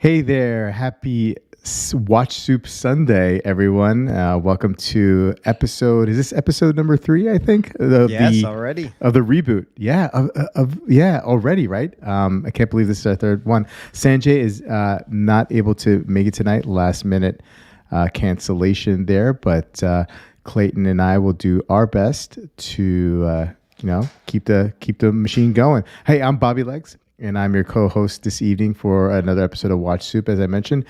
Hey there. Happy Watch Soup Sunday, everyone. Welcome to is this episode number 3, I think, Yes, already. of the reboot. Yeah, already, right? I can't believe this is our third one. Sanjay is not able to make it tonight, last minute cancellation there, but Clayton and I will do our best to keep the machine going. Hey, I'm Bobby Legs, and I'm your co-host this evening for another episode of Watch Soup. As I mentioned,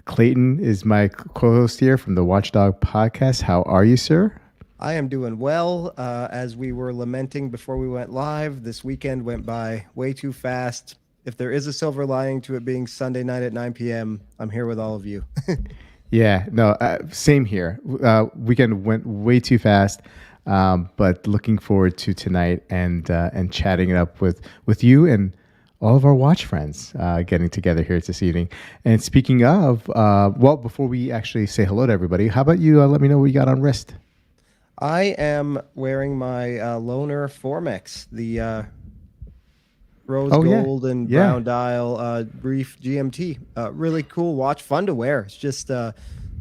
Clayton is my co-host here from the Watchdog podcast. How are you, sir? I am doing well. As we were lamenting before we went live, this weekend went by way too fast. If there is a silver lining to it being Sunday night at 9 p.m., I'm here with all of you. Yeah, no, same here. Weekend went way too fast, but looking forward to tonight and chatting it up with you and all of our watch friends getting together here this evening. And speaking of, before we actually say hello to everybody, how about you let me know what you got on wrist? I am wearing my Loner Formex, the rose gold and brown dial brief GMT. Really cool watch, fun to wear. It's just the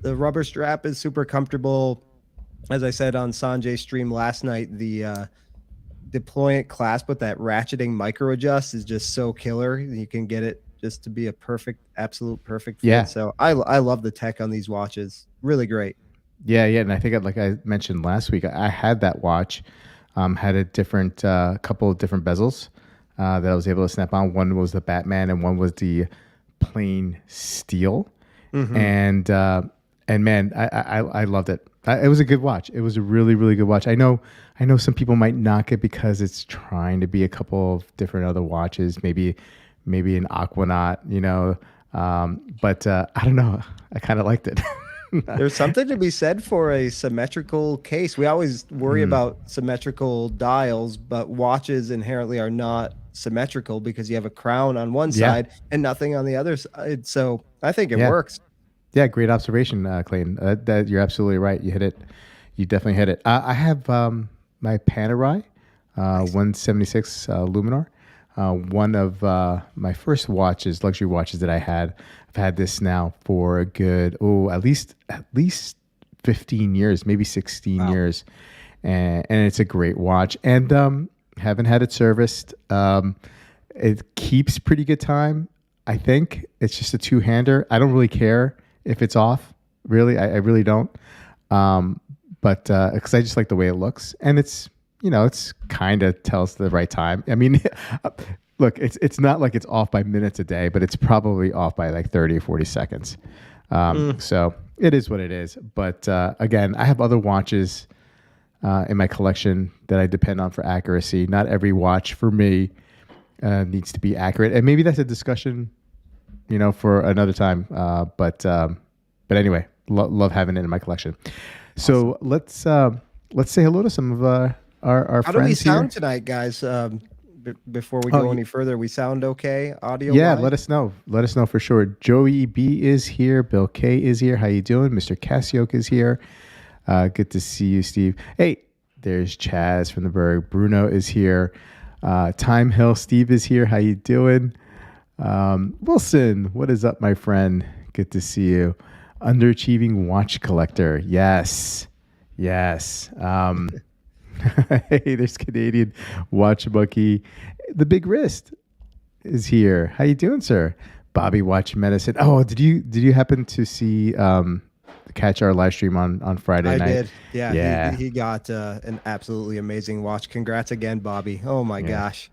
rubber strap is super comfortable. As I said on Sanjay's stream last night, the deployant clasp with that ratcheting micro adjust is just so killer. You can get it just to be a absolute perfect fit. Yeah. So I love the tech on these watches. Really great. Yeah. And I think, like I mentioned last week, I had that watch, had a couple of different bezels that I was able to snap on. One was the Batman and one was the plain steel. Mm-hmm. And man, I loved it. It was a good watch. It was a really, really good watch. I know some people might knock it because it's trying to be a couple of different other watches, maybe an Aquanaut, but I don't know. I kind of liked it. There's something to be said for a symmetrical case. We always worry about symmetrical dials, but watches inherently are not symmetrical because you have a crown on one side and nothing on the other side. So I think it works. Yeah, great observation, Clayton. That you're absolutely right. You hit it. You definitely hit it. I have my Panerai 176 Luminar. One of my first luxury watches that I had. I've had this now for a good at least 15 years, maybe 16 years, and it's a great watch. And haven't had it serviced. It keeps pretty good time. I think it's just a two-hander. I don't really care if it's off, really. I really don't. But because I just like the way it looks, and it's kind of tells the right time. I mean, look, it's not like it's off by minutes a day, but it's probably off by like 30 or 40 seconds. So it is what it is. But again, I have other watches in my collection that I depend on for accuracy. Not every watch for me needs to be accurate, and maybe that's a discussion for another time. But anyway, love having it in my collection. So let's say hello to some of our friends. How do we sound tonight, guys? Before we go any further, we sound okay audio? Yeah, let us know. Let us know for sure. Joey B is here. Bill K is here. How you doing? Mr. Cassioke is here. Good to see you, Steve. Hey, there's Chaz from the Berg. Bruno is here. Time Hill. Steve is here. How you doing? Wilson, what is up, my friend? Good to see you. Underachieving watch collector. Yes. Hey, there's Canadian watch monkey. The Big Wrist is here. How you doing, sir? Bobby Watch Medicine. Oh, did you happen to catch our live stream on Friday night? I did. Yeah. He got an absolutely amazing watch. Congrats again, Bobby. Oh my gosh.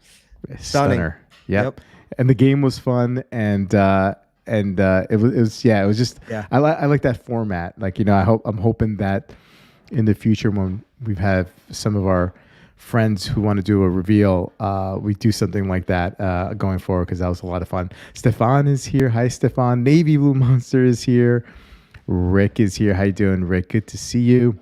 Stunner. Yep. And the game was fun, and it was just I like that format. Like, I'm hoping that in the future when we've had some of our friends who want to do a reveal, we do something like that going forward, because that was a lot of fun. Stefan is here. Hi, Stefan. Navy Blue Monster is here. Rick is here. How you doing, Rick? Good to see you.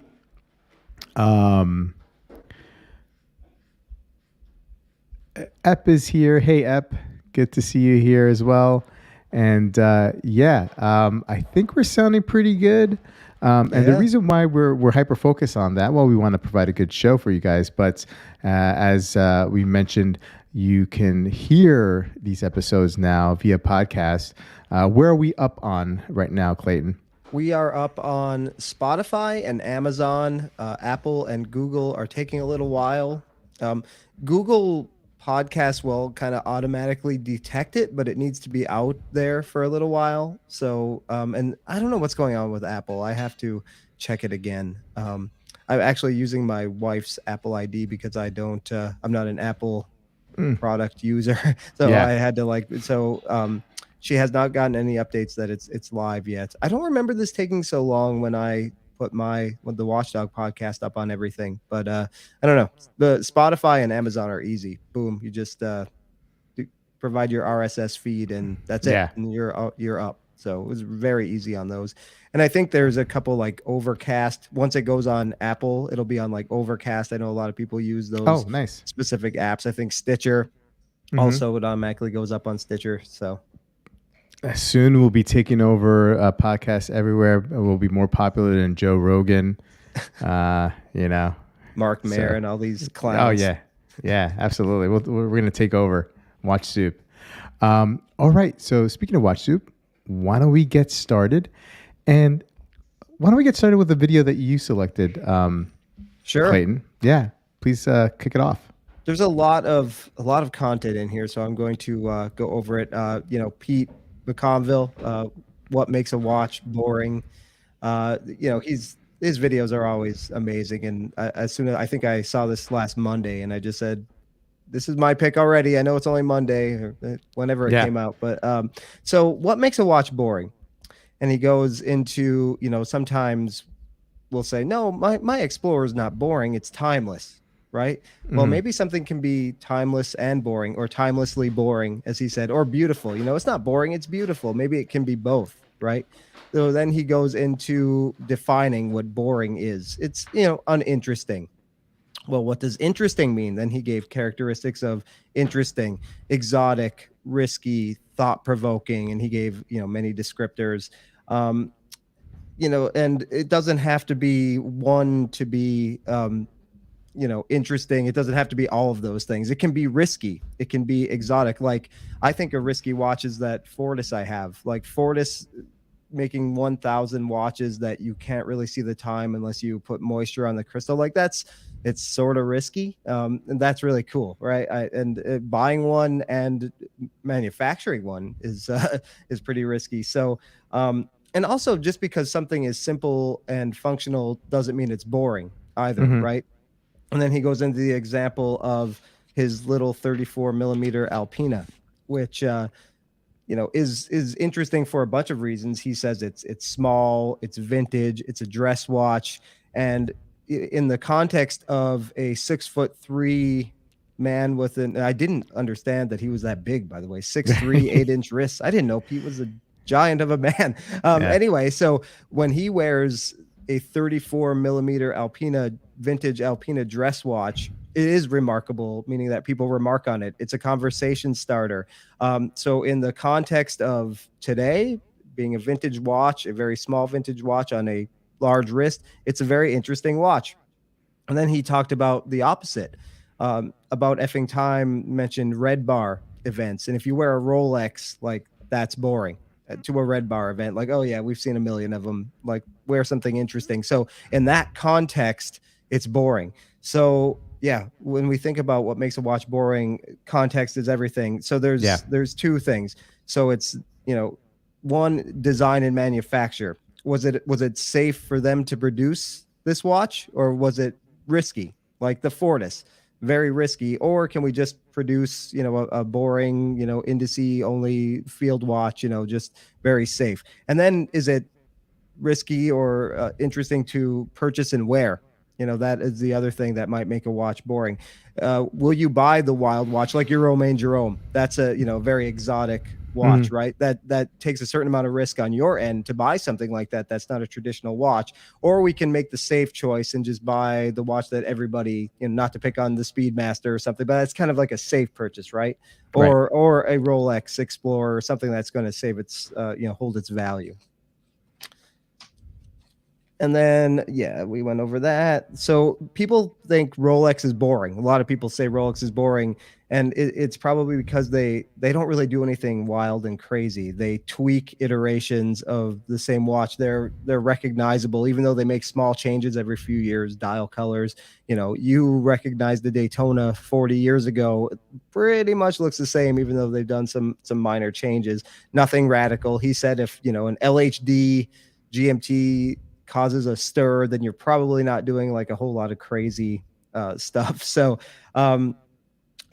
Ep is here. Hey, Ep. Good to see you here as well. And I think we're sounding pretty good. And the reason why we're hyper focused on that, we want to provide a good show for you guys. But as we mentioned, You can hear these episodes now via podcast. Where are we up on right now, Clayton? We are up on Spotify and Amazon. Apple and Google are taking a little while. Google Podcasts will kind of automatically detect it, but it needs to be out there for a little while. So, and I don't know what's going on with Apple. I have to check it again. I'm actually using my wife's Apple ID because I'm not an Apple product user. So Yeah. I had to she has not gotten any updates that it's live yet. I don't remember this taking so long when I put the Watchdog podcast up on everything, but I don't know. The Spotify and Amazon are easy. Boom, you just provide your RSS feed and that's it, and you're up. So it was very easy on those. And I think there's a couple like Overcast. Once it goes on Apple, it'll be on like Overcast. I know a lot of people use those specific apps. I think Stitcher also it automatically goes up on Stitcher. So soon we'll be taking over podcasts everywhere. We'll be more popular than Joe Rogan. Mark Mayer and all these clowns. Oh yeah, absolutely. We're going to take over Watch Soup. All right. So speaking of Watch Soup, why don't we get started? And why don't we get started with the video that you selected? Sure, Clayton. Yeah, please kick it off. There's a lot of content in here, so I'm going to go over it. Pete McConvill, what makes a watch boring? His videos are always amazing, and as soon as I think I saw this last Monday, and I just said, this is my pick already. I know it's only Monday or whenever it came out, but so what makes a watch boring? And he goes into, sometimes we'll say, no, my Explorer is not boring. It's timeless, right? Well, maybe something can be timeless and boring, or timelessly boring, as he said, or beautiful. It's not boring. It's beautiful. Maybe it can be both, right? So then he goes into defining what boring is. It's, uninteresting. Well, what does interesting mean? Then he gave characteristics of interesting, exotic, risky, thought-provoking, and he gave, many descriptors. And it doesn't have to be one to be, interesting. It doesn't have to be all of those things. It can be risky. It can be exotic. Like, I think a risky watch is that Fortis I have. Like, Fortis making 1,000 watches that you can't really see the time unless you put moisture on the crystal. Like, it's sort of risky. And that's really cool, right? Buying one and manufacturing one is pretty risky. So, and also, just because something is simple and functional doesn't mean it's boring either, right? And then he goes into the example of his little 34 millimeter Alpina, which is interesting for a bunch of reasons. He says it's small, it's vintage, it's a dress watch, and in the context of a 6'3" man I didn't understand that he was that big, by the way, 6'3", 8-inch wrists. I didn't know Pete was a giant of a man. Anyway, so when he wears a 34 millimeter vintage Alpina dress watch, it is remarkable, meaning that people remark on it. It's a conversation starter. So in the context of today, being a vintage watch, a very small vintage watch on a large wrist, it's a very interesting watch. And then he talked about the opposite, about effing time, mentioned red bar events. And if you wear a Rolex, like, that's boring. To a red bar event, like, oh yeah, we've seen a million of them, like, wear something interesting. So in that context, it's boring. So yeah, when we think about what makes a watch boring, context is everything. So there's two things. So it's, one, design and manufacture. Was it safe for them to produce this watch, or was it risky, like the Fortis? Very risky. Or can we just produce, a boring, indice only field watch, just very safe? And then, is it risky or interesting to purchase and wear? That is the other thing that might make a watch boring. Will you buy the wild watch, like your Romain Jerome? That's a, very exotic watch, right? That takes a certain amount of risk on your end to buy something like that. That's not a traditional watch. Or we can make the safe choice and just buy the watch that everybody, not to pick on the Speedmaster or something, but it's kind of like a safe purchase, right? Or a Rolex Explorer, or something that's going to save its, hold its value. And then, yeah, we went over that. So people think Rolex is boring. A lot of people say Rolex is boring, and it's probably because they don't really do anything wild and crazy. They tweak iterations of the same watch. They're recognizable, even though they make small changes every few years. Dial colors, you recognize the Daytona 40 years ago, pretty much looks the same, even though they've done some minor changes. Nothing radical. He said if an LHD GMT causes a stir, then you're probably not doing like a whole lot of crazy stuff. So,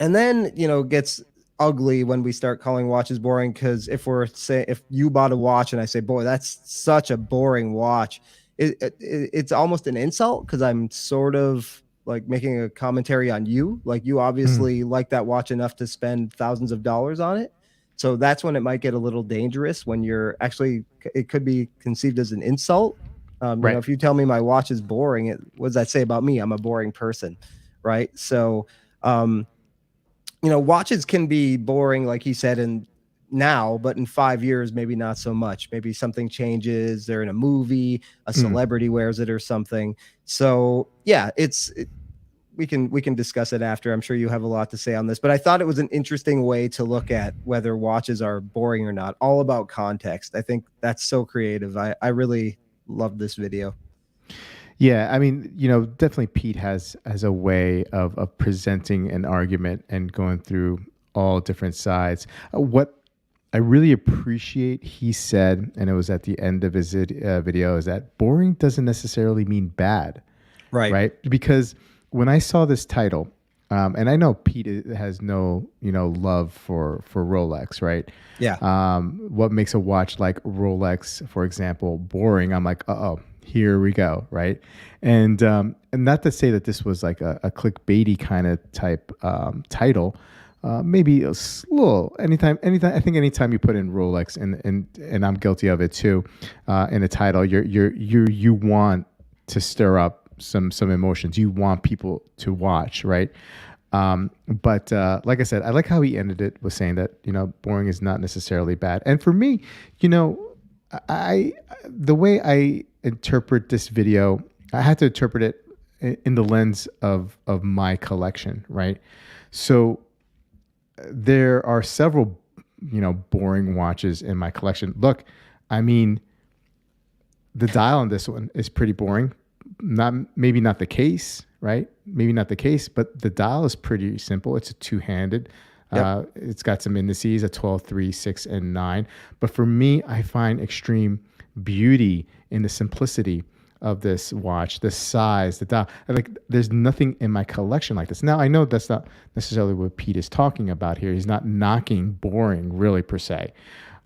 and then gets ugly when we start calling watches boring, because if you bought a watch and I say, boy, that's such a boring watch, it's almost an insult, because I'm sort of like making a commentary on you. Like, you obviously like that watch enough to spend thousands of dollars on it. So that's when it might get a little dangerous, when it could be conceived as an insult. Right. If you tell me my watch is boring, what does that say about me? I'm a boring person, right? So, watches can be boring, like he said, now, but in 5 years, maybe not so much. Maybe something changes. They're in a movie, a celebrity wears it or something. So yeah, we can discuss it after. I'm sure you have a lot to say on this, but I thought it was an interesting way to look at whether watches are boring or not. All about context. I think that's so creative. I really loved this video. Yeah, I mean, definitely Pete has a way of presenting an argument and going through all different sides. What I really appreciate he said, and it was at the end of his video, is that boring doesn't necessarily mean bad, right? Because when I saw this title, and I know Pete has no love for Rolex, right? Yeah. What makes a watch like Rolex, for example, boring? I'm like, uh-oh, here we go, right? And not to say that this was like a clickbaity kind of type title. Maybe a little. Anytime. I think anytime you put in Rolex, and I'm guilty of it too, in a title, you want to stir up some emotions. You want people to watch, right? But like I said, I like how he ended it with saying that boring is not necessarily bad. And for me, the way I interpret this video, I had to interpret it in the lens of my collection, right? So there are several boring watches in my collection. Look, I mean, the dial on this one is pretty boring. Maybe not the case, right? Maybe not the case, but the dial is pretty simple. It's a two-handed. Yep. It's got some indices, a 12, 3, 6, and 9. But for me, I find extreme beauty in the simplicity of this watch, the size, the dial. There's nothing in my collection like this. Now, I know that's not necessarily what Pete is talking about here. He's not knocking boring, really, per se.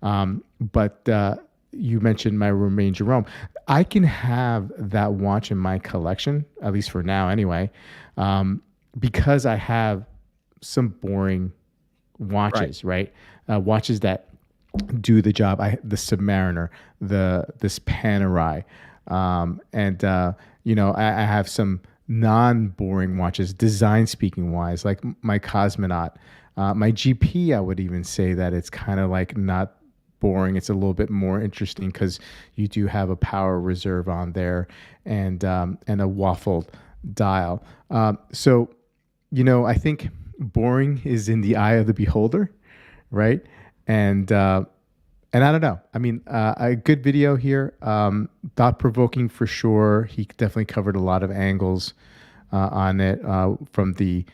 But you mentioned my roommate Jerome. I can have that watch in my collection, at least for now anyway, because I have some boring watches, right? Watches that do the job. The Submariner, this Panerai, and I have some non-boring watches, design speaking wise, like my Cosmonaut, my GP. I would even say that it's kind of like not boring. It's a little bit more interesting because you do have a power reserve on there and a waffled dial. So I think boring is in the eye of the beholder, right? And I don't know. I mean, a good video here, thought-provoking for sure. He definitely covered a lot of angles on it, from the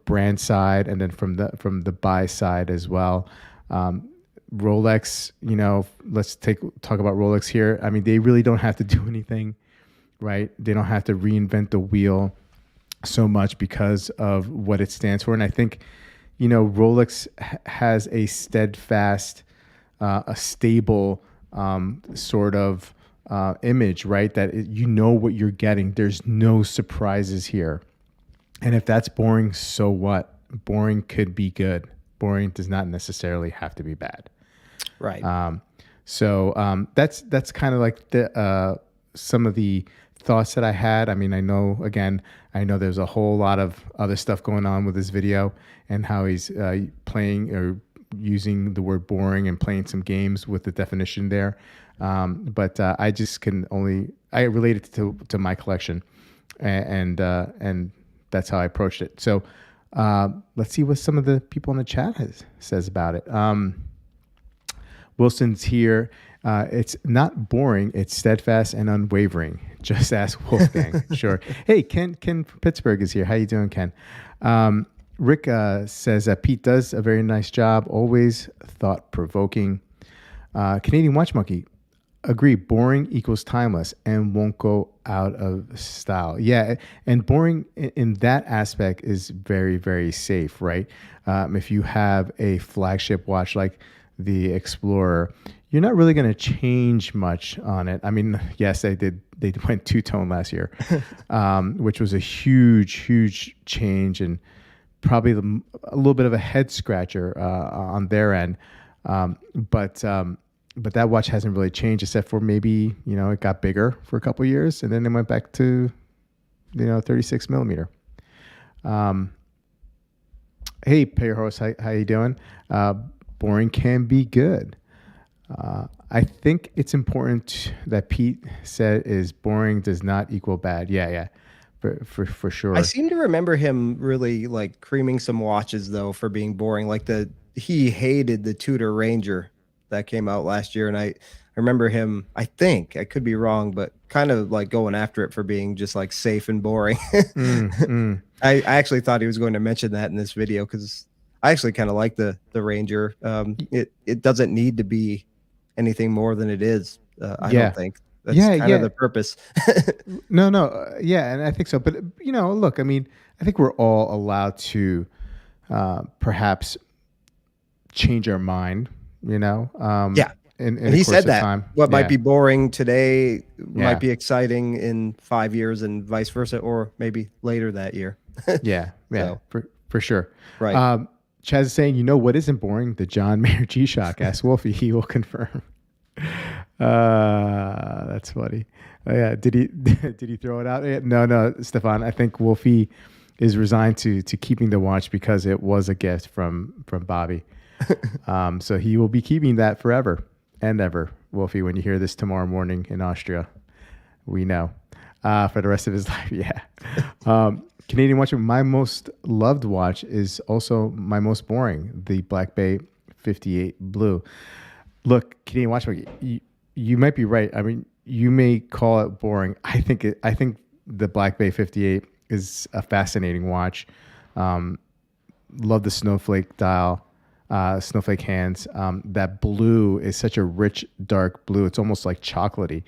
brand side, and then from the buy side as well. Rolex, let's talk about Rolex here. I mean, they really don't have to do anything, right? They don't have to reinvent the wheel so much because of what it stands for. And I think, Rolex has a steadfast, a stable sort of image, right? That what you're getting. There's no surprises here. And if that's boring, so what? Boring could be good. Boring does not necessarily have to be bad. Right. So that's kind of like the some of the thoughts that I had. I mean, I know there's a whole lot of other stuff going on with this video and how he's playing or using the word boring and playing some games with the definition there. But I just I relate it to my collection, and that's how I approached it. So let's see what some of the people in the chat says about it. Wilson's here. It's not boring. It's steadfast and unwavering. Just ask Wolfgang. Sure. Hey, Ken from Pittsburgh is here. How you doing, Ken? Rick says that Pete does a very nice job. Always thought-provoking. Canadian Watch Monkey. Agree. Boring equals timeless and won't go out of style. Yeah, and boring in that aspect is very, very safe, right? If you have a flagship watch like the Explorer, you're not really going to change much on it. I mean, yes, they went two-tone last year, which was a huge change and probably a little bit of a head scratcher on their end. But that watch hasn't really changed except for maybe, it got bigger for a couple of years and then it went back to, 36 millimeter. Hey, Payer Host, how you doing? Boring can be good. I think it's important that Pete said is boring does not equal bad. Yeah. For sure. I seem to remember him really like creaming some watches though for being boring. Like he hated the Tudor Ranger that came out last year. And I remember him, I think I could be wrong, but kind of like going after it for being just like safe and boring. I actually thought he was going to mention that in this video because I actually kind of like the Ranger. It doesn't need to be anything more than it is. I don't think that's kind of the purpose. No. Yeah. And I think so. But look, I mean, I think we're all allowed to perhaps change our mind, Yeah. In and he said that time. What might be boring today might be exciting in 5 years and vice versa, or maybe later that year. Yeah. So, for sure. Right. Chaz is saying, what isn't boring? The John Mayer G-Shock. Ask Wolfie. He will confirm. That's funny. Oh, yeah. Did he throw it out? No, Stefan. I think Wolfie is resigned to keeping the watch because it was a gift from Bobby. So he will be keeping that forever and ever. Wolfie, when you hear this tomorrow morning in Austria, we know for the rest of his life. Yeah. Canadian Watch, my most loved watch is also my most boring, the Black Bay 58 Blue. Look, Canadian Watch, you might be right. I mean, you may call it boring. I think the Black Bay 58 is a fascinating watch. Love the snowflake dial, snowflake hands. That blue is such a rich, dark blue. It's almost like chocolatey.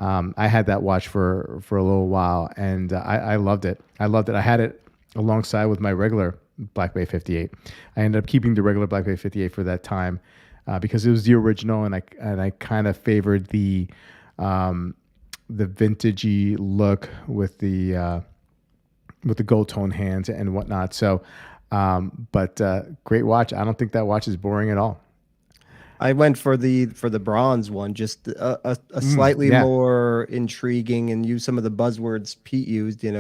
I had that watch for a little while, and I loved it. I had it alongside with my regular Black Bay 58. I ended up keeping the regular Black Bay 58 for that time because it was the original, and I kind of favored the vintagey look with the gold tone hands and whatnot. So, but great watch. I don't think that watch is boring at all. I went for the bronze one, just a slightly more intriguing, and use some of the buzzwords Pete used, maybe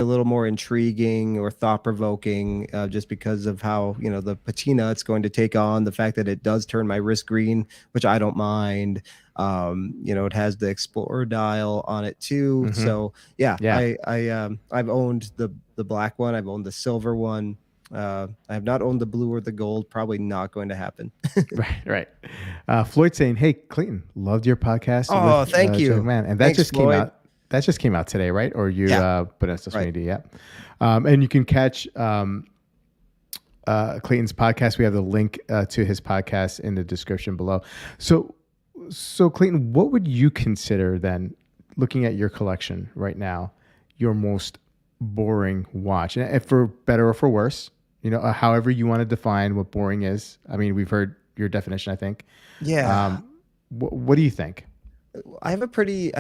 a little more intriguing or thought-provoking, just because of how, the patina it's going to take on, the fact that it does turn my wrist green, which I don't mind. It has the Explorer dial on it too. Mm-hmm. So I've owned the black one. I've owned the silver one. I have not owned the blue or the gold. Probably not going to happen. Right. Floyd saying, "Hey, Clayton, loved your podcast." Oh, thank you, man. And that just came out. That just came out today, right? Or you put it on social media? Yeah. And you can catch Clayton's podcast. We have the link to his podcast in the description below. So Clayton, what would you consider then, looking at your collection right now, your most boring watch? And for better or for worse, however you want to define what boring is. I mean, we've heard your definition, I think. Yeah. What do you think? I have a pretty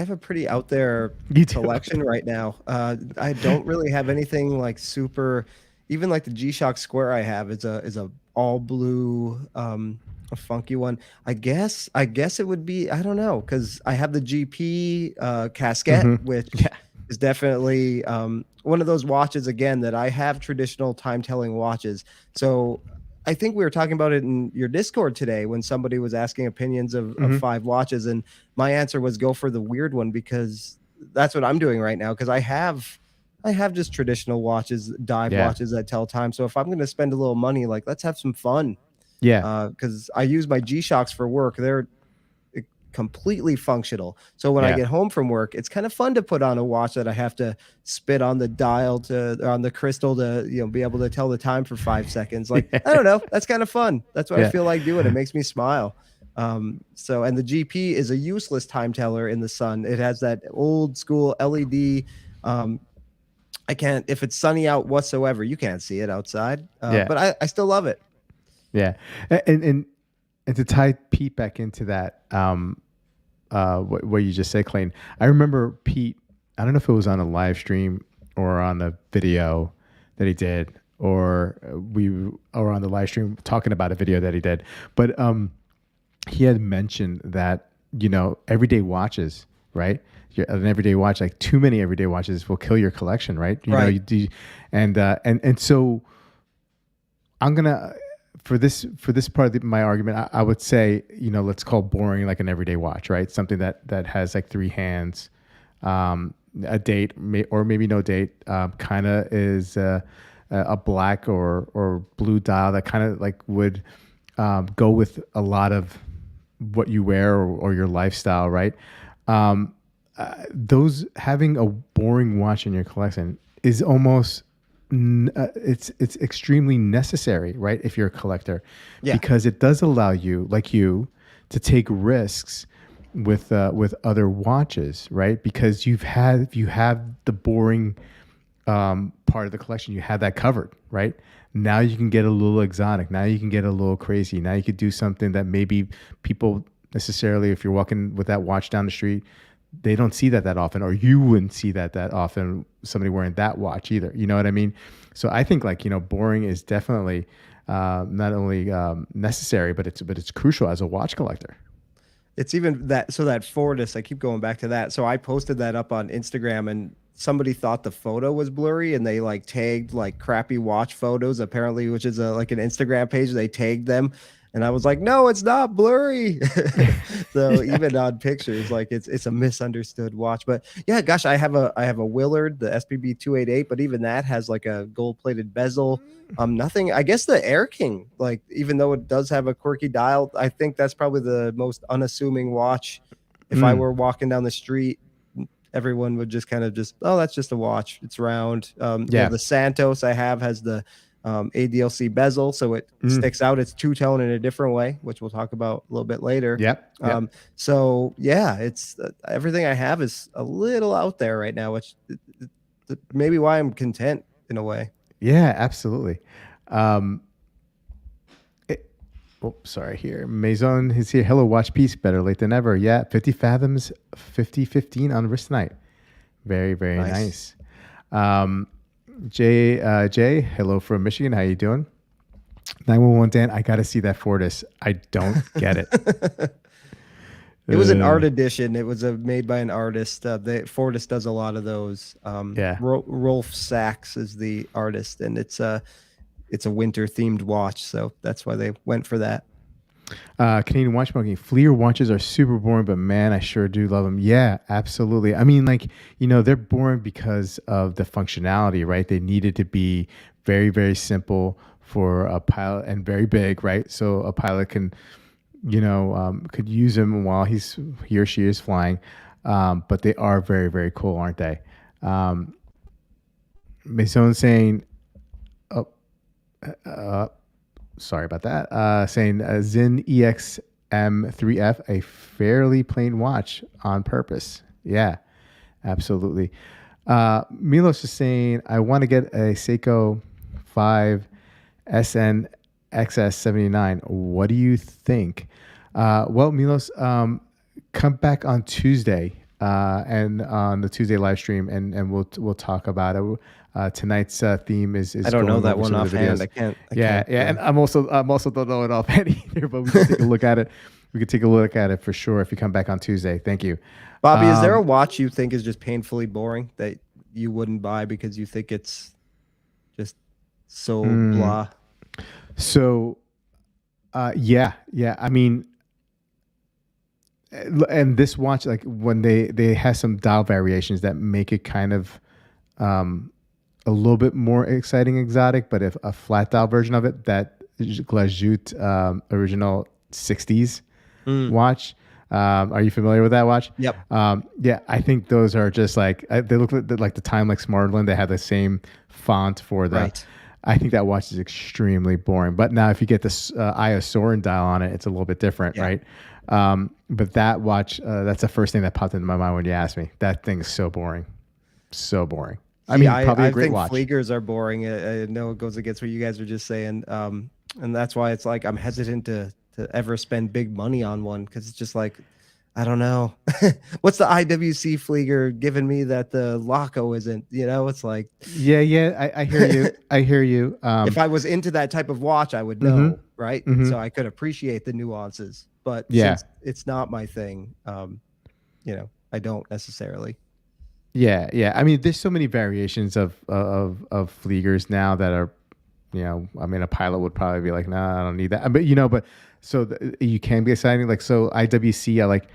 out there collection right now. I don't really have anything like super, even like the G-Shock Square I have is a all blue, a funky one. I guess it would be, I don't know, because I have the GP casquette, which is definitely one of those watches again that I have traditional time telling watches. So I think we were talking about it in your Discord today when somebody was asking opinions of 5 watches, and my answer was go for the weird one, because that's what I'm doing right now. Because I have just traditional watches, dive watches that tell time. So if I'm going to spend a little money, like, let's have some fun. Yeah. Because I use my G-Shocks for work. They're completely functional. So when I get home from work, it's kind of fun to put on a watch that I have to spit on the dial on the crystal to, you know, be able to tell the time for 5 seconds. Like, I don't know. That's kind of fun. That's what I feel like doing. It makes me smile. And the GP is a useless time teller in the sun. It has that old school LED. I can't, if it's sunny out whatsoever, you can't see it outside. But I still love it. Yeah. And to tie Pete back into that, what you just said, Clayton, I remember Pete, I don't know if it was on a live stream or on a video that he did, or on the live stream talking about a video that he did, but he had mentioned that, you know, everyday watches, right? An everyday watch, like too many everyday watches will kill your collection, right? You know, and so I'm gonna, for this part of my argument, I would say, you know, let's call boring like an everyday watch, right? Something that has like 3 hands, a date, or maybe no date, kind of is a black or blue dial that kind of like would go with a lot of what you wear or your lifestyle, right? Those, having a boring watch in your collection is almost it's extremely necessary, right? If you're a collector, because it does allow you, like you, to take risks with other watches, right? Because you have the boring part of the collection, you have that covered, right? Now you can get a little exotic. Now you can get a little crazy. Now you could do something that maybe people necessarily, if you're walking with that watch down the street, they don't see that often, or you wouldn't see that often, somebody wearing that watch either. You know what I mean? So I think, like, you know, boring is definitely not only necessary, but it's crucial as a watch collector. It's even that, so that Fortis, I keep going back to that. So I posted that up on Instagram, and somebody thought the photo was blurry, and they like tagged like crappy watch photos, apparently, which is like an Instagram page. They tagged them. And I was like, no, it's not blurry. So even on pictures, like it's a misunderstood watch. But yeah, gosh, I have a Willard, the SPB 288, but even that has like a gold-plated bezel. Nothing. I guess the Air King, like, even though it does have a quirky dial, I think that's probably the most unassuming watch. If I were walking down the street, everyone would just kind of oh, that's just a watch. It's round. You know, the Santos I have has the ADLC bezel, so it sticks out. It's two-tone in a different way, which we'll talk about a little bit later. So yeah, it's everything I have is a little out there right now, which maybe why I'm content in a way. Yeah, absolutely. Sorry here. Maison is here. Hello, watch piece. Better late than never. Yeah, 50 fathoms, 50-15 on wrist night. Very, very nice. Jay, hello from Michigan. How you doing? 911 Dan, I got to see that Fortis. I don't get it. It was an art edition. It was made by an artist. Fortis does a lot of those. Rolf Sachs is the artist, and it's a winter themed watch, so that's why they went for that. Canadian watchmaking. Fleer watches are super boring, but man, I sure do love them. Yeah, absolutely. I mean, like, you know, they're boring because of the functionality, right? They needed to be very, very simple for a pilot, and very big, right? So a pilot can, you know, could use them while he or she is flying. But they are very, very cool, aren't they? Maison saying, sorry about that. Saying Zin EXM3F, a fairly plain watch on purpose. Yeah, absolutely. Milos is saying, I want to get a Seiko 5 SN XS79. What do you think? Well, Milos, come back on Tuesday and on the Tuesday live stream, and we'll talk about it. Tonight's theme is I don't know that one offhand. I can't. And I'm also don't know it offhand either, but we can take a look at it. We could take a look at it for sure if you come back on Tuesday. Thank you, Bobby. Is there a watch you think is just painfully boring that you wouldn't buy because you think it's just so blah? So, yeah. I mean, and this watch, like when they have some dial variations that make it kind of um, a little bit more exciting, exotic. But if a flat dial version of it, that Glajut original '60s Mm, watch. Are you familiar with that watch? yep. Yeah, I think those are just like they look like the Timex Marlin. They have the same font for the. Right. I think that watch is extremely boring. But now, if you get this Iosorin dial on it, it's a little bit different, Yeah. right? But that watch, that's the first thing that popped into my mind when you asked me. That thing is so boring, so boring. I See, mean, probably I a great think watch. Fleegers are boring. I know it goes against what you guys were just saying. And that's why it's like I'm hesitant to ever spend big money on one because it's just like, I don't know. What's the IWC Fleeger giving me that the Laco isn't? It's like Yeah. I hear you. I hear you. if I was into that type of watch, I would Mm-hmm, know, right? mm-hmm. So I could appreciate the nuances. But Yeah. since it's not my thing, I don't necessarily. Yeah. I mean, there's so many variations of Fleegers now that are, I mean, a pilot would probably be like, nah, I don't need that. But so you can be exciting. Like, so IWC, I like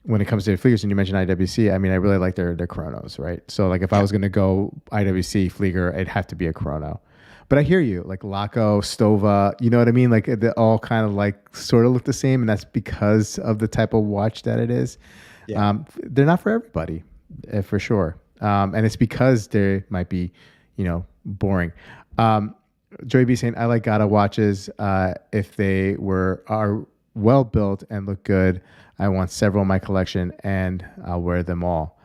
when it comes to Fleegers, and you mentioned IWC. I mean, I really like their chronos, right? So like, if I Yeah. was gonna go IWC Flieger, it'd have to be a chrono. But I hear you, like Laco, Stova, you know what I mean? Like they all kind of like sort of look the same, and that's because of the type of watch that it is. Yeah. They're not for everybody, for sure. And it's because they might be, boring. Joey B saying, I like Gata watches. If they are well built and look good, I want several in my collection and I'll wear them all.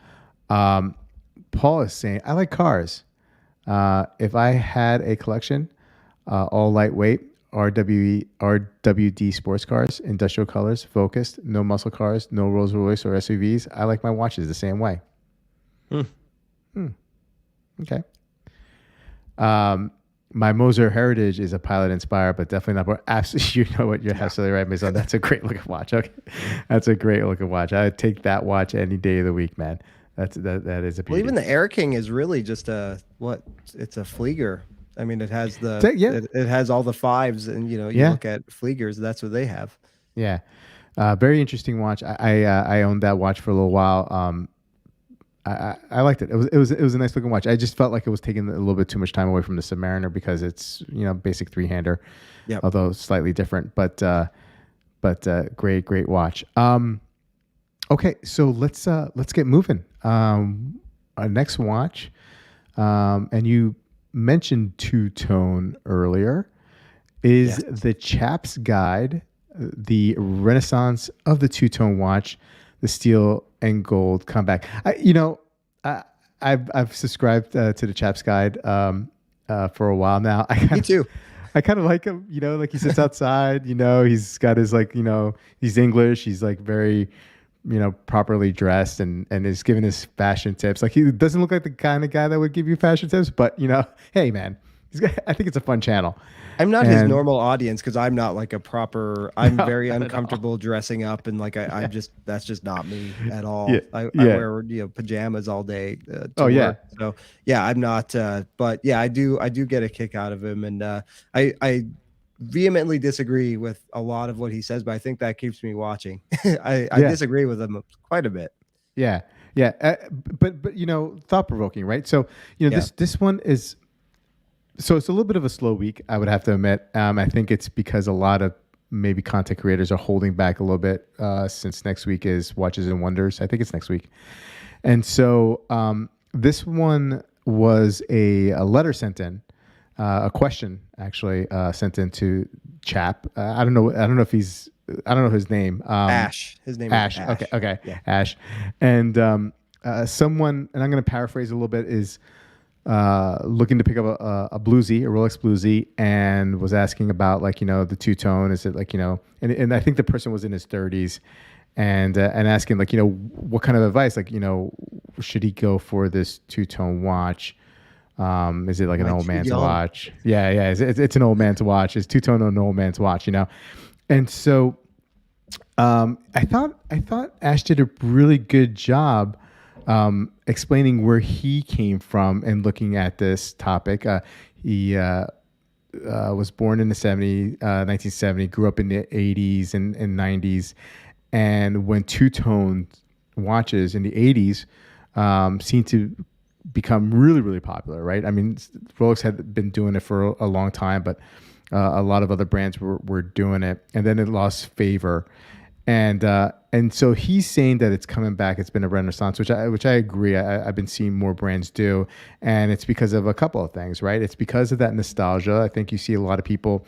Paul is saying, I like cars. If I had a collection, all lightweight, RWD sports cars, industrial colors, focused, no muscle cars, no Rolls Royce or SUVs. I like my watches the same way. Hmm. Okay. My Moser Heritage is a pilot inspired, but definitely not. Absolutely, you know what? You're absolutely right, Mason. That's a great looking watch. Okay, that's a great looking watch. I would take that watch any day of the week, man. That is a beauty. Well, even the Air King is really just it's a Flieger. I mean, it has Yeah. it has all the fives, and you look at Fliegers, that's what they have. Yeah. Very interesting watch. I owned that watch for a little while. I liked it. It was a nice looking watch. I just felt like it was taking a little bit too much time away from the Submariner because it's basic three-hander, although slightly different. But great watch. Okay, so let's get moving. Our next watch, and you mentioned two-tone earlier, is the Chap's Guide, the Renaissance of the two-tone watch, the steel and gold comeback. I've subscribed to the Chap's Guide for a while now. Me too. I kind of like him. Like he sits outside. He's got his he's English. He's like very properly dressed and is giving his fashion tips. Like he doesn't look like the kind of guy that would give you fashion tips, but hey man, I think it's a fun channel. I'm not his normal audience because I'm not like I'm very uncomfortable dressing up and that's just not me at all. I wear pajamas all day. To work. So I'm not. But I do get a kick out of him, and I vehemently disagree with a lot of what he says, but I think that keeps me watching. I disagree with him quite a bit. Yeah. But thought provoking, right? So this one is. So it's a little bit of a slow week, I would have to admit. I think it's because a lot of maybe content creators are holding back a little bit since next week is Watches and Wonders. I think it's next week. And so this one was a letter sent in, a question actually sent in to Chap. I don't know if I don't know his name. Ash. His name Ash. is Ash. Okay. Yeah. Ash. And someone, and I'm going to paraphrase a little bit, is looking to pick up a bluesy, a Rolex bluesy, and was asking about the two-tone. Is it and I think the person was in his 30s, and asking what kind of advice, should he go for this two-tone watch? Is it like an old man's watch? Yeah. It's an old man's watch. Is two-tone an old man's watch? And so I thought Ash did a really good job explaining where he came from and looking at this topic. He was born in the 1970, grew up in the 80s and 90s. And when two-tone watches in the 80s seemed to become really, really popular, right? I mean, Rolex had been doing it for a long time, but a lot of other brands were doing it. And then it lost favor. And so he's saying that it's coming back. It's been a renaissance, which I agree. I've been seeing more brands do, and it's because of a couple of things, right? It's because of that nostalgia. I think you see a lot of people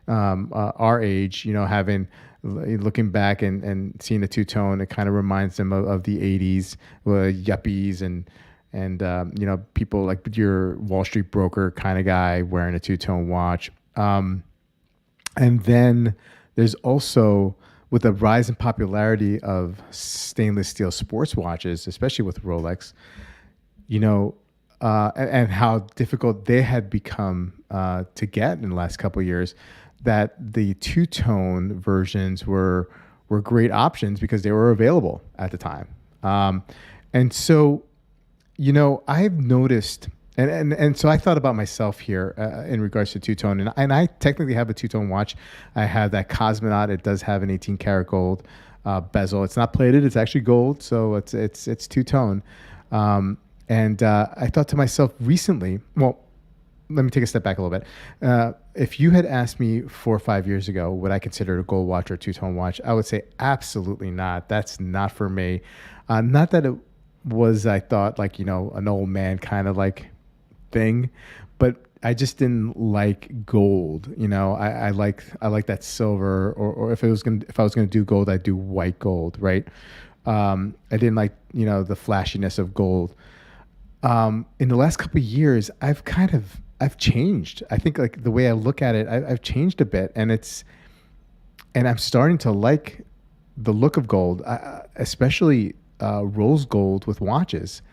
our age, having looking back and seeing the two tone. It kind of reminds them of the '80s, yuppies and people like your Wall Street broker kind of guy wearing a two tone watch. And then there's also, with the rise in popularity of stainless steel sports watches, especially with Rolex, and how difficult they had become to get in the last couple of years, that the two-tone versions were great options because they were available at the time. And so, I've noticed, and so I thought about myself here in regards to two-tone, and I technically have a two-tone watch. I have that Cosmonaut. It does have an 18 karat gold bezel. It's not plated. It's actually gold, so it's two-tone. And I thought to myself recently, well, let me take a step back a little bit. If you had asked me 4 or 5 years ago, would I consider a gold watch or a two-tone watch? I would say absolutely not. That's not for me. Not that it was, I thought, like, an old man kind of like thing, but I just didn't like gold. I like that silver, or if I was gonna do gold, I'd do white gold, right? I didn't like the flashiness of gold. In the last couple of years, I've changed. I think, like, the way I look at it, I've changed a bit, and I'm starting to like the look of gold, especially rose gold with watches.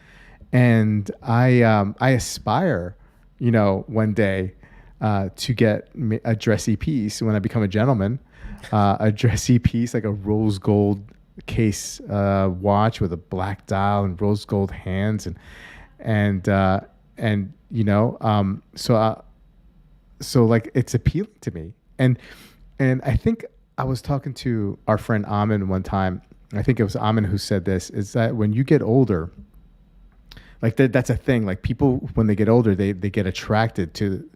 And I aspire, one day to get a dressy piece when I become a gentleman, a dressy piece like a rose gold case watch with a black dial and rose gold hands, so like, it's appealing to me. And I think I was talking to our friend Amin one time. I think it was Amin who said this, is that when you get older, like that's a thing. Like, people, when they get older, they get attracted to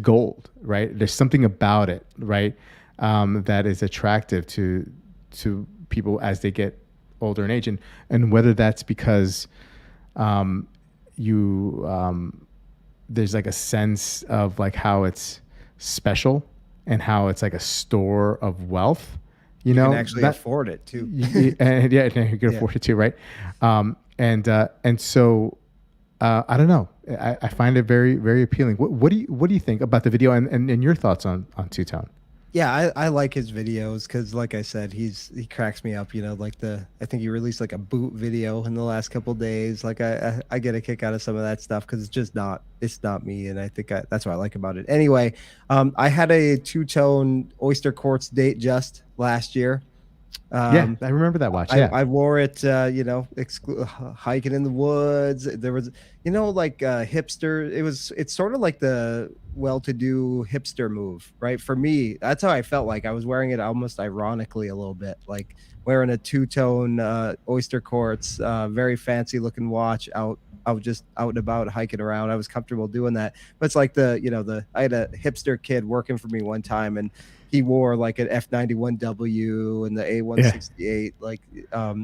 gold, right? There's something about it, right? That is attractive to people as they get older in age. And whether that's because there's like a sense of like how it's special and how it's like a store of wealth, you can actually afford it too. And you can afford it too, right? And so I don't know. I find it very, very appealing. What do you think about the video and your thoughts on two-tone? Yeah, I like his videos because, like I said, he cracks me up. Like I think he released like a boot video in the last couple of days. Like I get a kick out of some of that stuff because it's not me, and I think that's what I like about it. Anyway, I had a two-tone oyster quartz date just last year. Yeah, I remember that watch. Yeah, I wore it, hiking in the woods. There was, like hipster. It's sort of like the well-to-do hipster move, right? For me, that's how I felt. Like, I was wearing it almost ironically a little bit, like wearing a two-tone oyster quartz, very fancy looking watch out and about hiking around. I was comfortable doing that. But it's like I had a hipster kid working for me one time, and he wore like an F91W and the A168. Like,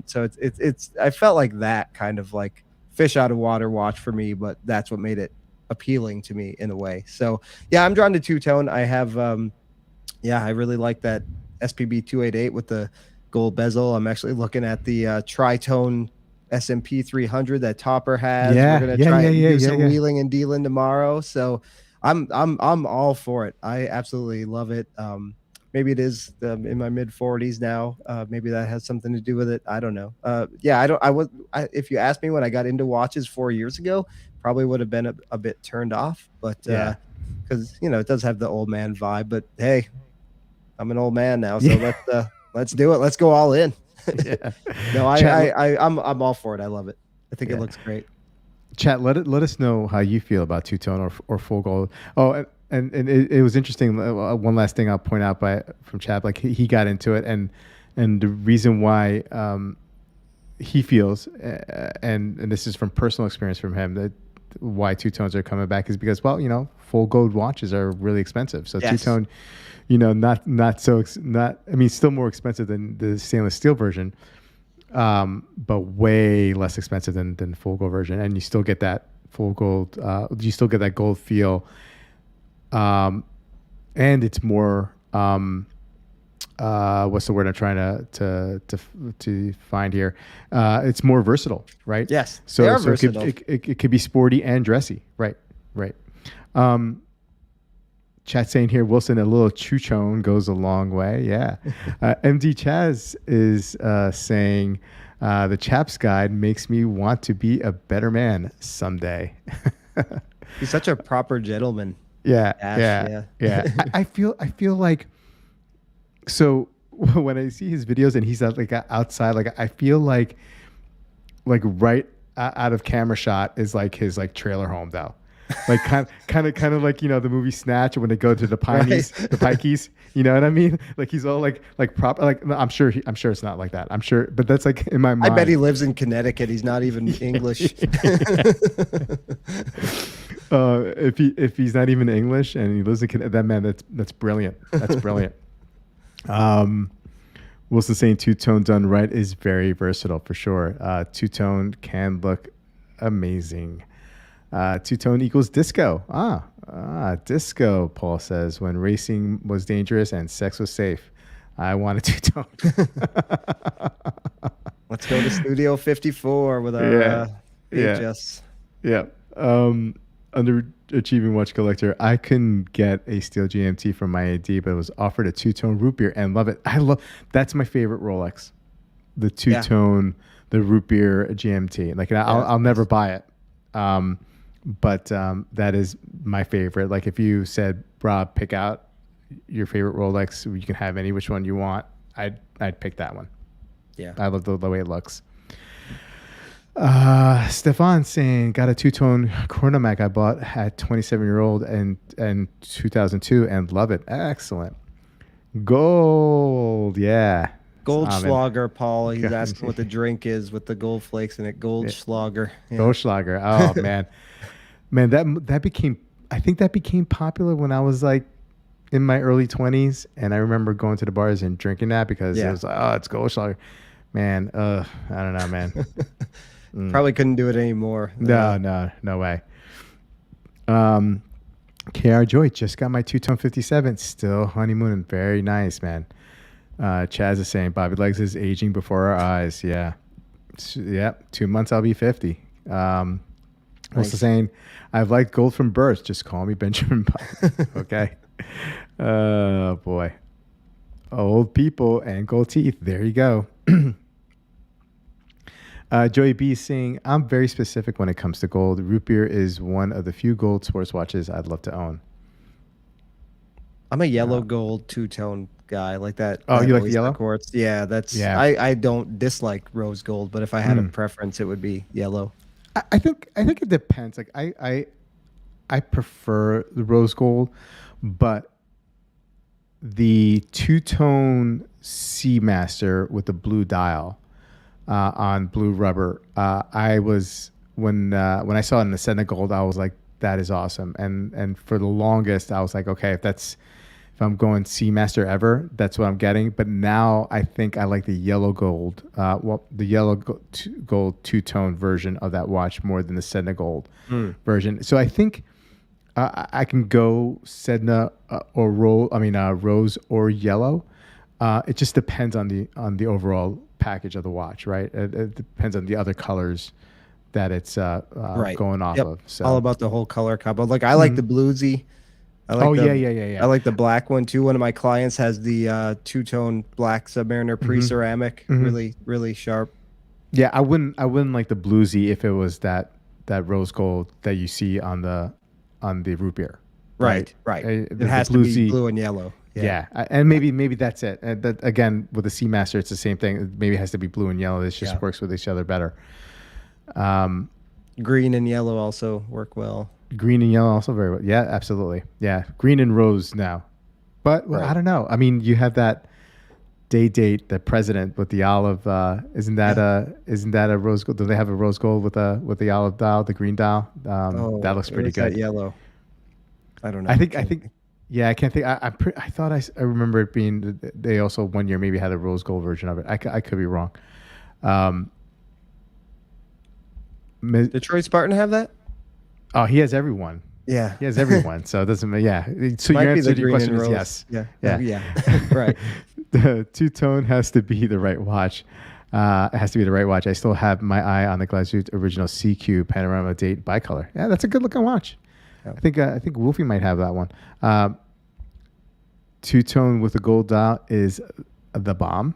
so it's I felt like that kind of like fish out of water watch for me, but that's what made it appealing to me in a way. So yeah, I'm drawn to two-tone. I have I really like that SPB 288 with the gold bezel. I'm actually looking at the tri-tone S&P 300 that Topper has. Yeah, we're gonna try and do some wheeling and dealing tomorrow. So I'm all for it. I absolutely love it. Maybe it is in my mid 40s now. Maybe that has something to do with it. I don't know. If you asked me when I got into watches 4 years ago, probably would have been a bit turned off, but because it does have the old man vibe. But hey, I'm an old man now, so let's do it. Let's go all in. No, I'm all for it. I love it. I think it looks great. Chat, let us know how you feel about two-tone or full gold. Oh, and it was interesting. One last thing I'll point out from Chap, like he got into it, and the reason why he feels, and this is from personal experience from him, that why two tones are coming back is because, well, full gold watches are really expensive. So two tone, still more expensive than the stainless steel version, but way less expensive than the full gold version, and you still get that full gold. You still get that gold feel, and it's more. What's the word I'm trying to find here? It's more versatile, right? Yes. So versatile. It could be sporty and dressy, right? Right. Chat saying here, Wilson, a little chuchone goes a long way. Yeah. MD Chaz is saying, the Chap's guide makes me want to be a better man someday. He's such a proper gentleman. Yeah. Ash, yeah. I feel like, so when I see his videos and he's like outside, like I feel like right out of camera shot is like his like trailer home though. Like kind of like the movie Snatch when they go to the Pineys, the Pikeys, you know what I mean? Like he's all like proper. Like I'm sure it's not like that. I'm sure, but that's like in my mind. I bet he lives in Connecticut. He's not even English. If he's not even English and he lives in Connecticut, that man, that's brilliant. That's brilliant. Wilson saying two-tone done right is very versatile for sure. Two-tone can look amazing. Two-tone equals disco. Disco, Paul says. When racing was dangerous and sex was safe, I want a two-tone. Let's go to Studio 54 with our VHS. Yeah. Underachieving watch collector. I couldn't get a steel GMT from my AD, but it was offered a two-tone root beer and love it. That's my favorite Rolex. The two-tone, the root beer GMT. Like I'll never buy it. But that is my favorite. Like if you said, Rob, pick out your favorite Rolex, you can have any which one you want, I'd pick that one. Yeah. I love the way it looks. Stefan saying, got a two-tone Chronomac I bought at 27-year-old and 2002 and love it. Excellent. Gold, yeah. Goldschlager, Paul. He's asking what the drink is with the gold flakes in it. Goldschlager. Yeah. Goldschlager. Oh man, that became popular when I was like in my early 20s, and I remember going to the bars and drinking that because it was like, oh, it's Goldschlager. Man, I don't know, man. Probably couldn't do it anymore. No way. KR Joy just got my two-tone 57. Still honeymooning. Very nice, man. Chaz is saying Bobby Legs is aging before our eyes. Yeah. 2 months I'll be 50. Also saying I've liked gold from birth. Just call me Benjamin Button. Okay. Oh boy. Old people and gold teeth. There you go. Joey B saying, I'm very specific when it comes to gold. Root beer is one of the few gold sports watches I'd love to own. I'm a yellow gold two-tone guy like that. Oh, you like the yellow quartz? Yeah, I don't dislike rose gold, but if I had a preference, it would be yellow. I think it depends. Like I prefer the rose gold, but the two-tone Seamaster with the blue dial on blue rubber, I was when I saw it in the Senna gold, I was like, that is awesome. And for the longest, I was like, okay, if I'm going Seamaster ever, that's what I'm getting. But now I think I like the yellow gold, the yellow gold two-tone version of that watch more than the Sedna gold version. So I think I can go Sedna or rose or yellow. It just depends on the overall package of the watch, right? It depends on the other colors that it's going off of. So all about the whole color combo. Like I like the bluesy. I like I like the black one too. One of my clients has the two-tone black Submariner pre-ceramic, really, really sharp. Yeah, I wouldn't like the bluesy if it was that rose gold that you see on the root beer. Right. It has to be blue and yellow. Yeah. And maybe that's it. And that, again, with the Seamaster, it's the same thing. Maybe it has to be blue and yellow. This just works with each other better. Green and yellow also work well. Green and yellow also very well. Yeah, absolutely. Yeah, green and rose now. But well, I Right. don't know. I mean, you have that day date, the president with the olive. Yeah. Isn't that a rose gold? Do they have a rose gold with the olive dial, the green dial? That Oh, looks it pretty was that good. yellow. I don't I know. I think I can't think think. yeah, I can't think. I thought I remember it being they also one year maybe had a rose gold version of it. I could be wrong. Um, Detroit Spartan have that? oh, he has everyone. Yeah. He has everyone. So it doesn't matter. Yeah. So your Might be answer the to your green question and is rose. yes. Yeah. Oh, Yeah. yeah. Right. The two tone has to be the right watch. It has to be the right watch. I still have my eye on the Glazut original CQ Panorama Date bicolor. Yeah, that's a good looking watch. Yeah. I think Wolfie might have that one. Two tone with a gold dial is the bomb.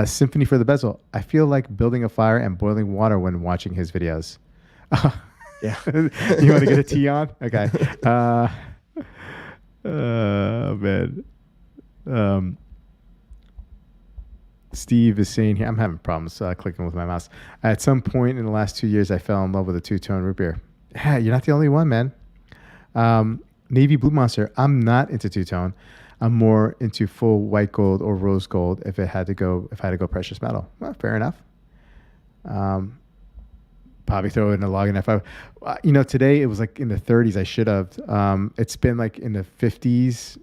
Symphony for the bezel. I feel like building a fire and boiling water when watching his videos. Yeah. You want to get a tea on? Okay. Man. Steve is saying here, I'm having problems clicking with my mouse. At some point in the last 2 years, I fell in love with a two-tone root beer. Yeah, you're not the only one, man. Navy Blue Monster. I'm not into two-tone. I'm more into full white gold or rose gold if I had to go precious metal. Well, fair enough. Probably throw it in a log and F5. Today it was like in the 30s. I should have. It's been like in the 50s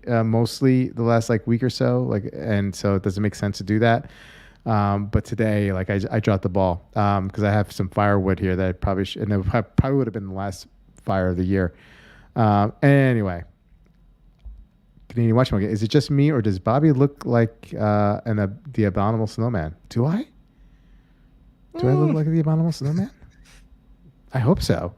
mostly the last like week or so. And so it doesn't make sense to do that. But today, like I dropped the ball because I have some firewood here that I probably should, and it probably would have been the last fire of the year. Anyway, Canadian Watch Market. Is it just me or does Bobby look like the abominable snowman? Do I? Do I look like the abominable snowman? I hope so.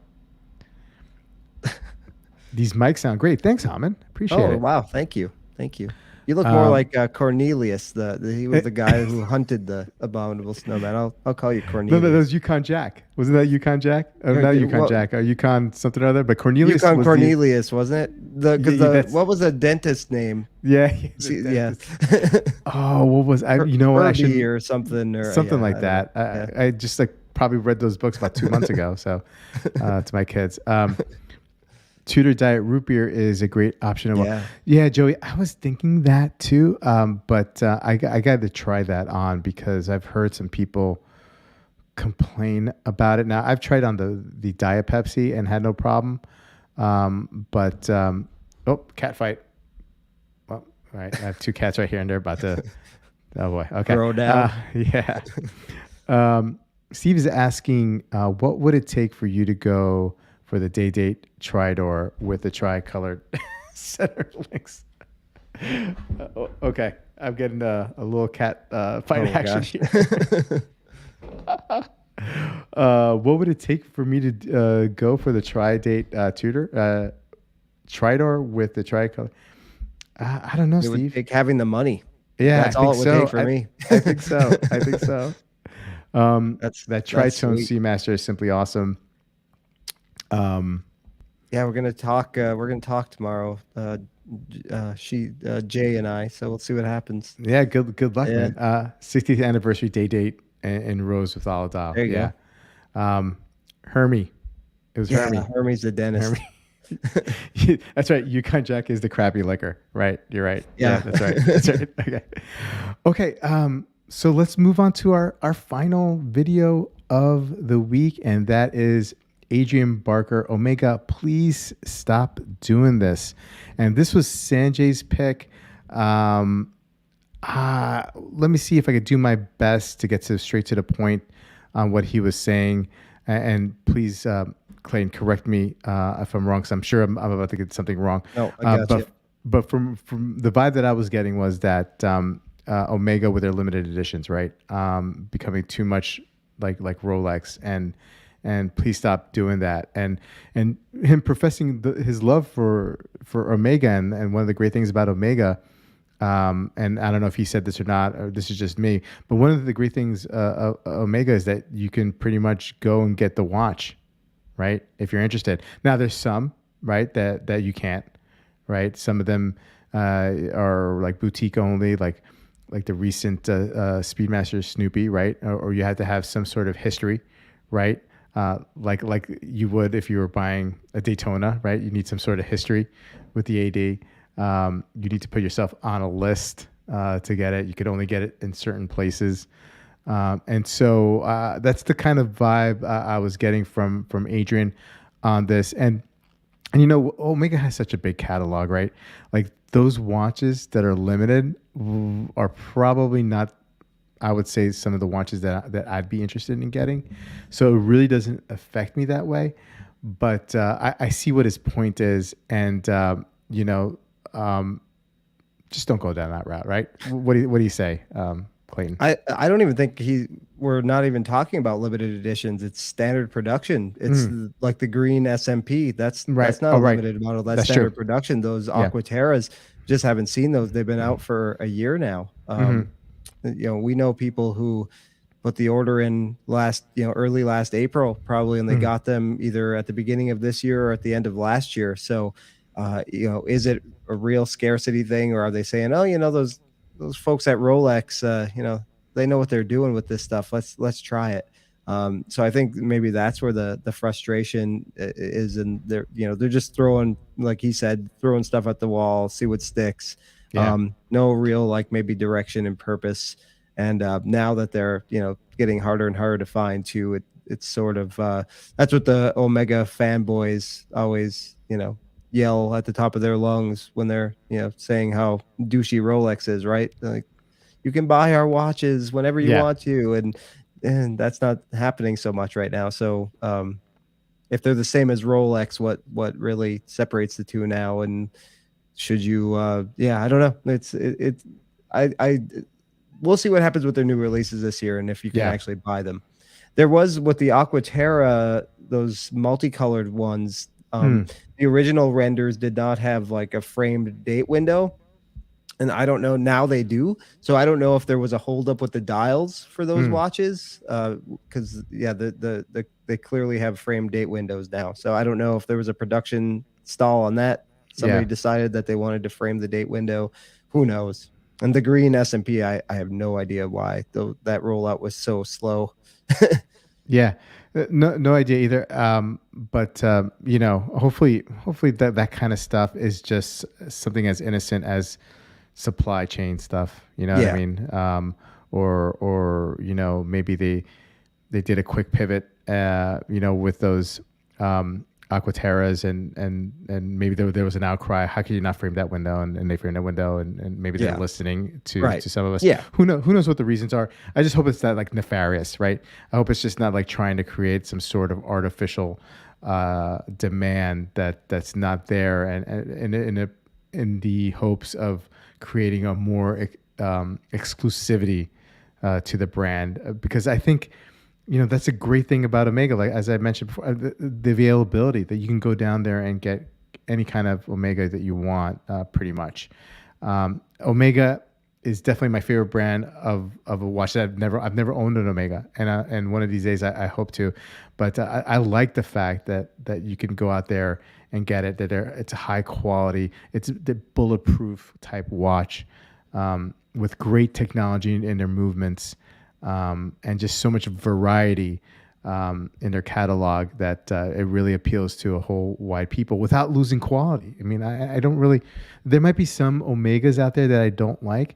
These mics sound great. Thanks, Haman. Appreciate Oh, it. wow. Thank you. Thank you. You look more like Cornelius. He was the guy who hunted the abominable snowman. I'll call you No, Cornelius. that was Yukon Jack. Wasn't that Yukon Jack? Not Yukon Jack. Yukon something or other. But Cornelius Yukon was Cornelius, wasn't it? What was the dentist name? Yeah. Yeah. Oh, what was I? You know what? I should or something like that. I just like probably read those books about 2 months ago. So to my kids. Tudor Diet Root Beer is a great option. Yeah, Joey, I was thinking that too. But I got to try that on because I've heard some people complain about it. Now, I've tried on the Diet Pepsi and had no problem. Cat fight. Well, all right. I have two cats right here and they're about to, oh boy. Okay. Throw down. Yeah. Steve is asking, what would it take for you to go for the day date tri-door with the tri-colored center links? Okay. I'm getting a little cat fight action here. What would it take for me to go for the tri-date Tudor? Tri-door with the tri-color? I don't know, It Steve. would take having the money. Yeah, That's all it would take for me. I think so. I think so. That Tritone sweet. Seamaster is simply awesome. Yeah, we're gonna talk. We're gonna talk tomorrow. Jay and I. So we'll see what happens. Yeah, good luck, Yeah. man. 60th anniversary day date and Rose with Olive Dial. There you go. Hermie. It was Hermie. Hermie's the dentist. Hermie. That's right. Yukon Jack is the crappy liquor, right? You're right. Yeah. That's right. That's right. Okay. So let's move on to our final video of the week, and that is Adrian Barker. Omega, please stop doing this. And this was Sanjay's pick. Let me see if I could do my best to get straight to the point on what he was saying. And please, Clayton, correct me if I'm wrong, because I'm sure I'm about to get something wrong. No, I got you. But from the vibe that I was getting was that Omega with their limited editions, right, becoming too much like Rolex, and please stop doing that. And him professing his love for Omega, and one of the great things about Omega. And I don't know if he said this or not, or this is just me, but one of the great things of Omega is that you can pretty much go and get the watch, right? If you're interested. Now there's some, right, that you can't, right? Some of them are like boutique only, like the recent Speedmaster Snoopy, right? Or you have to have some sort of history, right? like you would if you were buying a Daytona, right? You need some sort of history with the AD. You need to put yourself on a list to get it. You could only get it in certain places. And so that's the kind of vibe I was getting from Adrian on this. And Omega has such a big catalog, right? Like those watches that are limited are probably not, I would say, some of the watches that I'd be interested in getting. So it really doesn't affect me that way. But I see what his point is, and just don't go down that route, right? What do you say, Clayton? I don't even think we're not even talking about limited editions. It's standard production. It's like the green SMP. That's not a limited model. That's standard true. Production. Those Aquaterras, just haven't seen those. They've been out for a year now. We know people who put the order in early last April probably, and they got them either at the beginning of this year or at the end of last year. So, is it a real scarcity thing, or are they saying, oh, those folks at Rolex, they know what they're doing with this stuff. Let's try it. So I think maybe that's where the frustration is, and they're just throwing, like he said, throwing stuff at the wall, see what sticks. Yeah. No real maybe direction and purpose. And now that they're getting harder and harder to find too, it's sort of that's what the Omega fanboys always yell at the top of their lungs when they're saying how douchey Rolex is, right? Like, you can buy our watches whenever you want to, and that's not happening so much right now. So if they're the same as Rolex, what really separates the two now? And should you I don't know. We'll see what happens with their new releases this year, and if you can actually buy them. There was with the Aquaterra, those multicolored ones. The original renders did not have a framed date window, and I don't know, now they do. So I don't know if there was a holdup with the dials for those watches, because they clearly have framed date windows now. So I don't know if there was a production stall on that. Somebody decided that they wanted to frame the date window. Who knows? And the green S&P, I have no idea why, though that rollout was so slow. Yeah. No idea either. But hopefully that kind of stuff is just something as innocent as supply chain stuff. You know what I mean? Or maybe they did a quick pivot, with those Aquaterras, and maybe there was an outcry. How could you not frame that window? And they framed that window, and maybe they're listening to some of us. Yeah. Who knows what the reasons are? I just hope it's not nefarious, right? I hope it's just not trying to create some sort of artificial demand that's not there, and in the hopes of creating a more exclusivity to the brand, because I think that's a great thing about Omega. Like, as I mentioned before, the availability that you can go down there and get any kind of Omega that you want, pretty much. Omega is definitely my favorite brand of a watch that I've never owned an Omega, and one of these days I hope to. But I like the fact that you can go out there and get it. That it's a high quality, it's the bulletproof type watch, with great technology in their movements. And just so much variety in their catalog that it really appeals to a whole wide people without losing quality. I mean, I don't really. There might be some Omegas out there that I don't like,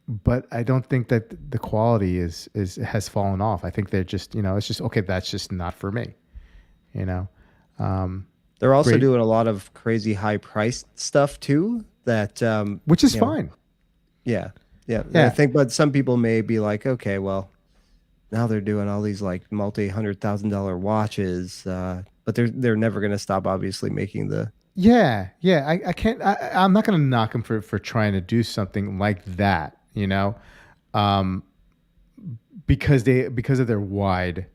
but I don't think that the quality has fallen off. I think they're just it's just okay. That's just not for me. They're also doing a lot of crazy high priced stuff too. That which is fine. Yeah. I think, but some people may be like, okay, well, now they're doing all these multi-$100,000 watches, but they're never going to stop, obviously, making the. I can't. I'm not going to knock them for trying to do something like that, because of their wide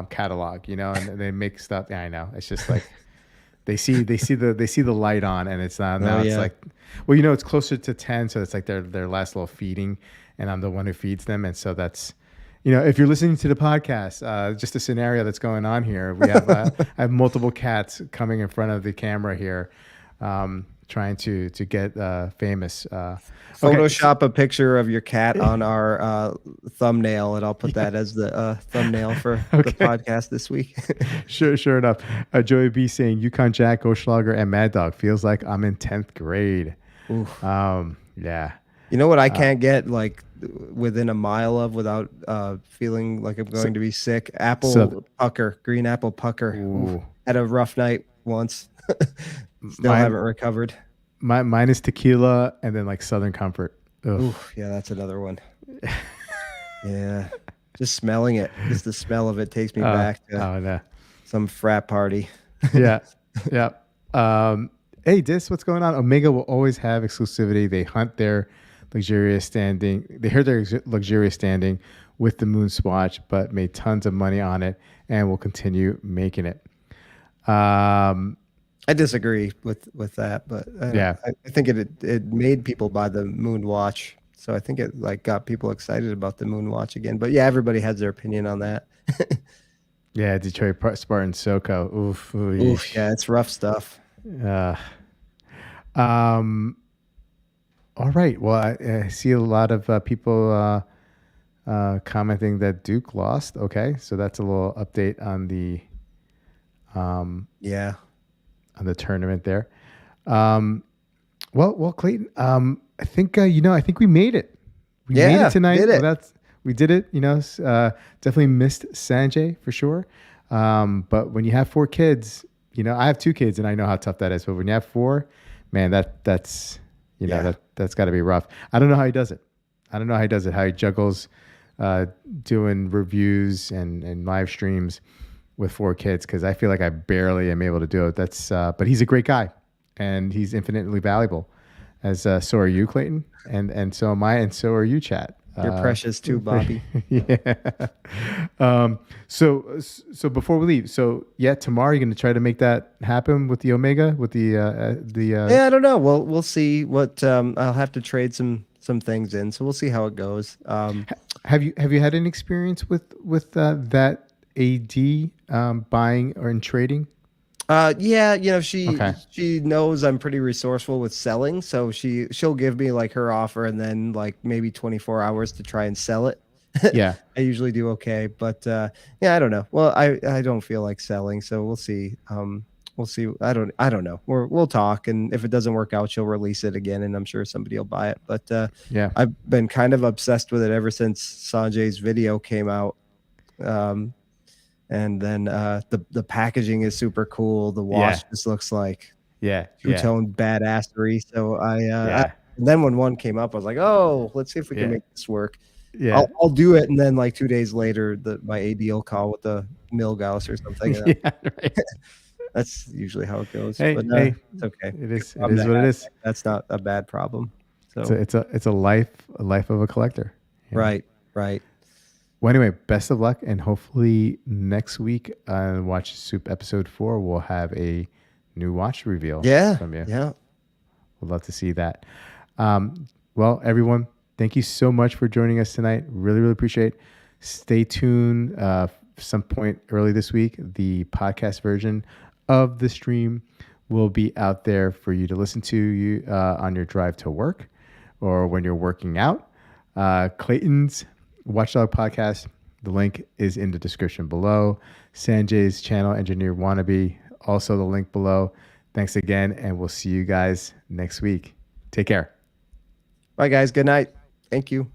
catalog, and they make stuff. Yeah, I know. It's just They see the light on, and it's not now. It's it's closer to 10, so it's their last little feeding, and I'm the one who feeds them, and so that's, if you're listening to the podcast, just a scenario that's going on here. We have I have multiple cats coming in front of the camera here, trying to get famous. Okay. Photoshop a picture of your cat on our thumbnail, and I'll put that as the thumbnail for the Okay. podcast this week. Sure enough. Joey B saying Yukon Jack, Goldschlager, and Mad Dog feels like I'm in 10th grade. Oof. Yeah. You know what I can't get like within a mile of without feeling like I'm going to be sick? Green apple pucker. Oof. Had a rough night once. Still haven't recovered. Mine is tequila and then like Southern Comfort. Oof, yeah, that's another one. Yeah. Just smelling it. Just the smell of it takes me back to some frat party. Yeah. Hey, Dis, what's going on? Omega will always have exclusivity. They hunt their luxurious standing. They heard their luxurious standing with the Moon Swatch, but made tons of money on it and will continue making it. I disagree with that, but I think it made people buy the Moon Watch. So I think it like got people excited about the Moon Watch again. But yeah, everybody has their opinion on that. Yeah, Detroit Spartan SoCo. Oof, yeah, it's rough stuff. All right. Well, I see a lot of people commenting that Duke lost. Okay, so that's a little update on the on the tournament there. Well, Clayton. I think I think we made it. We made it tonight. Did it. Well, we did it. Definitely missed Sanjay for sure. But when you have 4 kids, I have 2 kids, and I know how tough that is. But when you have 4, man, that's that's got to be rough. I don't know how he does it. How he juggles doing reviews and live streams with 4 kids, because I feel like I barely am able to do it. But he's a great guy, and he's infinitely valuable. As so are you, Clayton, and so am I, and so are you, Chat. You're precious too, Bobby. Yeah. So before we leave, tomorrow you're going to try to make that happen with the Omega, with the Yeah, I don't know. We'll see what I'll have to trade some things in, so we'll see how it goes. Have you had any experience with that AD buying or in trading? Yeah, she knows I'm pretty resourceful with selling, so she'll give me like her offer and then like maybe 24 hours to try and sell it. Yeah. I usually do okay, but yeah, I don't know. Well, I don't feel like selling, so we'll see. We'll see. I don't know. We'll talk, and if it doesn't work out, she'll release it again, and I'm sure somebody will buy it. But yeah, I've been kind of obsessed with it ever since Sanjay's video came out. And then the packaging is super cool. The watch just looks like two-tone badassery. So and then when one came up, I was like, oh, let's see if we can make this work. Yeah, I'll do it, and then like 2 days later, my AD will call with the Milgauss or something. Yeah, right. That's usually how it goes. Hey, but it's okay. It is what it is. That's not a bad problem. So it's a life of a collector. Right. Well, anyway, best of luck, and hopefully next week on Watch Soup episode 4, we'll have a new watch reveal from you. Yeah. We'd love to see that. Well, everyone, thank you so much for joining us tonight. Really, really appreciate it. Stay tuned. Some point early this week, the podcast version of the stream will be out there for you to listen to on your drive to work or when you're working out. Clayton's Watchdog Podcast, the link is in the description below. Sanjay's channel, Engineer Wannabe, also the link below. Thanks again, and we'll see you guys next week. Take care. Bye, guys. Good night. Thank you.